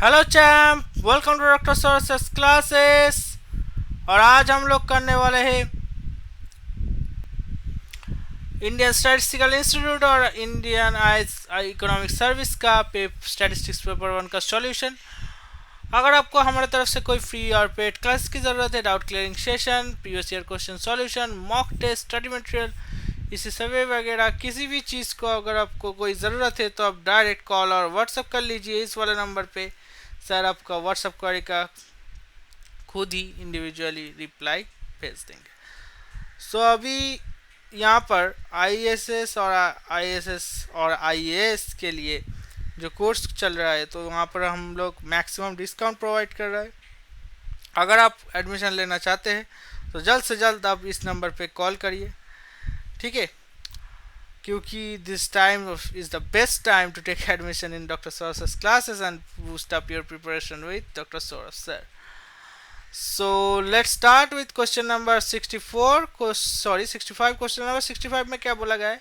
Hello champ, welcome to doctor sources classes. और आज हम लोग करने वाले हैं इंडियन स्टैटिस्टिकल इंस्टीट्यूट और इंडियन आइज इकोनॉमिक सर्विस का स्टैटिस्टिक्स पेपर 1 का सॉल्यूशन। अगर आपको हमारे तरफ से कोई फ्री और पेड क्लास की ज़रूरत है, doubt clearing session, previous year question solution, mock test, study material, इसी सर्वे वगैरह किसी भी चीज़ को अगर आपको कोई ज़रूरत है तो आप डायरेक्ट कॉल और व्हाट्सअप कर लीजिए इस वाले नंबर पे। सर आपका व्हाट्सअप क्वेरी का खुद ही इंडिविजुअली रिप्लाई भेज देंगे। सो अभी यहाँ पर आईएएस और आईएएस और आईएएस के लिए जो कोर्स चल रहा है तो वहाँ पर हम लोग मैक्सिमम डिस्काउंट प्रोवाइड कर रहे हैं। अगर आप एडमिशन लेना चाहते हैं तो जल्द से जल्द आप इस नंबर पे कॉल करिए, ठीक है, क्योंकि this time is the best time to take admission in doctor sources classes and boost up your preparation with doctor sources sir. So let's start with question number 65 question number 65 में क्या बोला गया है,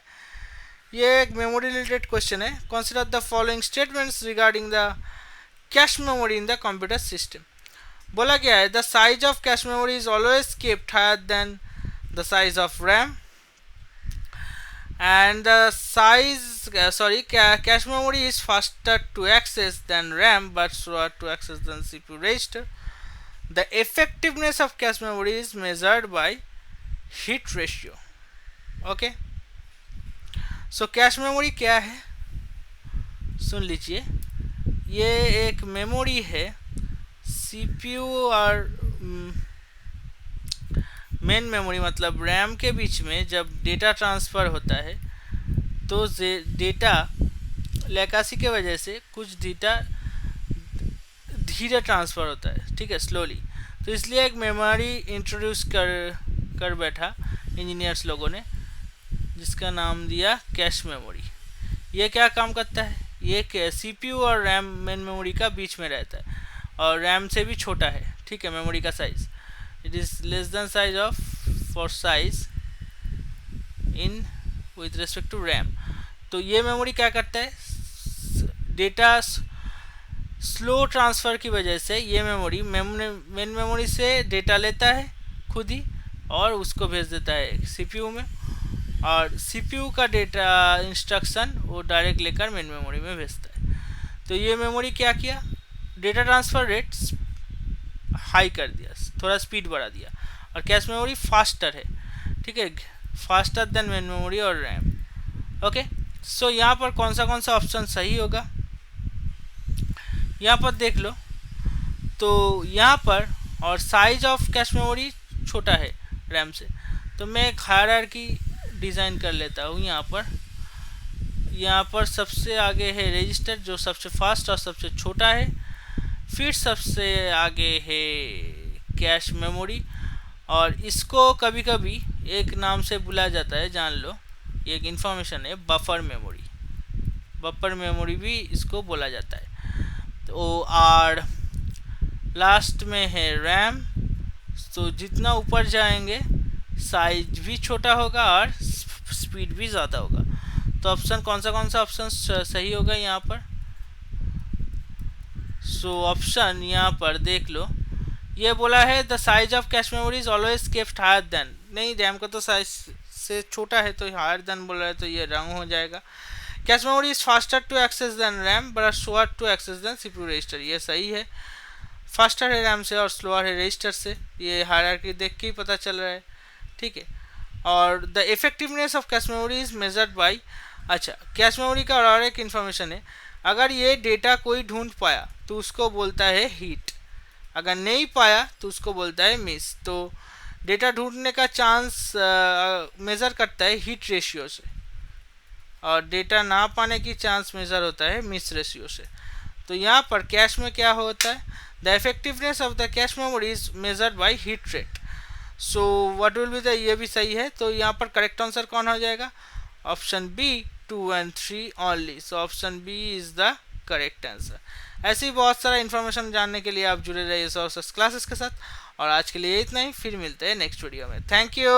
ये एक मेमोरी रिलेटेड क्वेश्चन है। Consider the following statements regarding the cache memory in the computer system. बोला गया है the size of cache memory is always kept higher than the size of RAM and the cache memory is faster to access than RAM but slower to access than CPU register. The effectiveness of cache memory is measured by hit ratio. Okay, so cache memory क्या है सुन लीजिए। ये एक memory है CPU और main memory मतलब RAM के बीच में जब डेटा ट्रांसफ़र होता है तो डेटा लैकासी के वजह से कुछ डेटा धीरे ट्रांसफ़र होता है, ठीक है, स्लोली। तो इसलिए एक मेमोरी इंट्रोड्यूस कर बैठा इंजीनियर्स लोगों ने जिसका नाम दिया कैश मेमोरी। ये क्या काम करता है, ये CPU और रैम मेन मेमोरी का बीच में रहता है और रैम से भी छोटा है, ठीक है, मेमोरी का size. It is less than size of for size in with respect to RAM। तो ये मेमोरी क्या करता है, डेटा स्लो ट्रांसफ़र की वजह से ये मेमोरी मेन मेमोरी से डेटा लेता है खुद ही और उसको भेज देता है CPU में, और CPU का डेटा इंस्ट्रक्शन वो डायरेक्ट लेकर मेन मेमोरी में भेजता है। तो ये मेमोरी क्या किया, डेटा ट्रांसफ़र रेट हाई कर दिया, थोड़ा स्पीड बढ़ा दिया, और कैश मेमोरी फास्टर है, ठीक है, फास्टर देन मेन मेमोरी और रैम। ओके, सो यहाँ पर कौन सा ऑप्शन सही होगा यहाँ पर देख लो। तो यहाँ पर और साइज ऑफ कैश मेमोरी छोटा है रैम से, तो मैं एक हायरार्की डिज़ाइन कर लेता हूँ। यहाँ पर सबसे आगे है रजिस्टर जो सबसे फास्ट और सबसे छोटा है, फिर सबसे आगे है कैश मेमोरी, और इसको कभी कभी एक नाम से बुलाया जाता है, जान लो, ये एक इन्फॉर्मेशन है, बफर मेमोरी भी इसको बोला जाता है। तो और लास्ट में है रैम। तो जितना ऊपर जाएंगे साइज भी छोटा होगा और स्पीड भी ज़्यादा होगा। तो ऑप्शन कौन सा ऑप्शन सही होगा यहाँ पर। सो ऑप्शन यहाँ पर देख लो, ये बोला है the size of cache memory is always kept higher than, नहीं रैम का तो साइज से छोटा है तो हायर देन बोल रहा है, तो ये रंग हो जाएगा। Cache memory is faster to access than RAM but slower to access than CPU register, ये सही है, फास्टर है रैम से और स्लोअर है रजिस्टर से, ये हायरार्की देख के ही पता चल रहा है, ठीक है। और the effectiveness of cache memory is measured by, अच्छा कैश मेमोरी का और एक इन्फॉर्मेशन है, अगर ये डेटा कोई ढूंढ पाया तो उसको बोलता है हिट, अगर नहीं पाया तो उसको बोलता है मिस। तो डेटा ढूंढने का चांस मेज़र करता है हिट रेशियो से, और डेटा ना पाने की चांस मेज़र होता है मिस रेशियो से। तो यहाँ पर कैश में क्या होता है, the effectiveness of the cache memory is measured by hit rate. So what will be the, ये भी सही है। तो यहाँ पर करेक्ट आंसर कौन हो जाएगा, option B 2 and 3 only. So option B is the correct answer. ऐसे ही बहुत सारा इन्फॉर्मेशन जानने के लिए आप जुड़े रहिए सोर्सेस क्लासेस के साथ, और आज के लिए इतना ही, फिर मिलते हैं नेक्स्ट वीडियो में। Thank you.